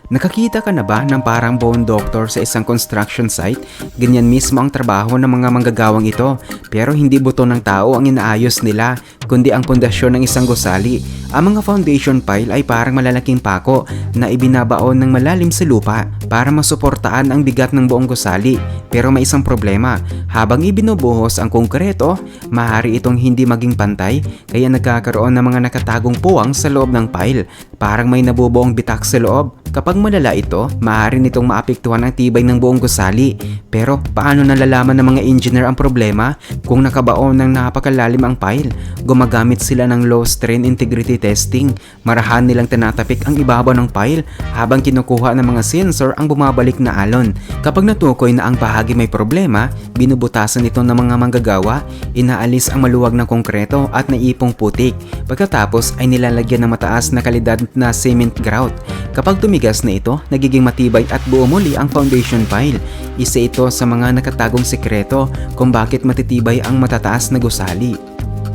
Nakakita ka na ba ng parang bone doctor sa isang construction site? Ganyan mismo ang trabaho ng mga manggagawang ito, pero hindi buto ng tao ang inaayos nila, kundi ang pundasyon ng isang gusali. Ang mga foundation pile ay parang malalaking pako na ibinabaon ng malalim sa lupa para masuportaan ang bigat ng buong gusali. Pero may isang problema, habang ibinubuhos ang konkreto, maaari itong hindi maging pantay, kaya nagkakaroon ng mga nakatagong puwang sa loob ng pile, parang may nabubuong bitak sa loob. Kapag malala ito, maaari nitong maapektuhan ang tibay ng buong gusali. Pero paano nalalaman ng mga engineer ang problema? Kung nakabaon ng napakalalim ang pile, gumagamit sila ng low strain integrity testing. Marahan nilang tinatapik ang ibabaw ng pile habang kinukuha ng mga sensor ang bumabalik na alon. Kapag natukoy na ang bahagi may problema, binubutasan ito ng mga manggagawa, inaalis ang maluwag na konkreto at naipong putik. Pagkatapos ay nilalagyan ng mataas na kalidad na cement grout. Kapag tumigas na ito, nagiging matibay at buo muli ang foundation pile. Isa ito sa mga nakatagong sekreto kung bakit matitibay ang matataas na gusali.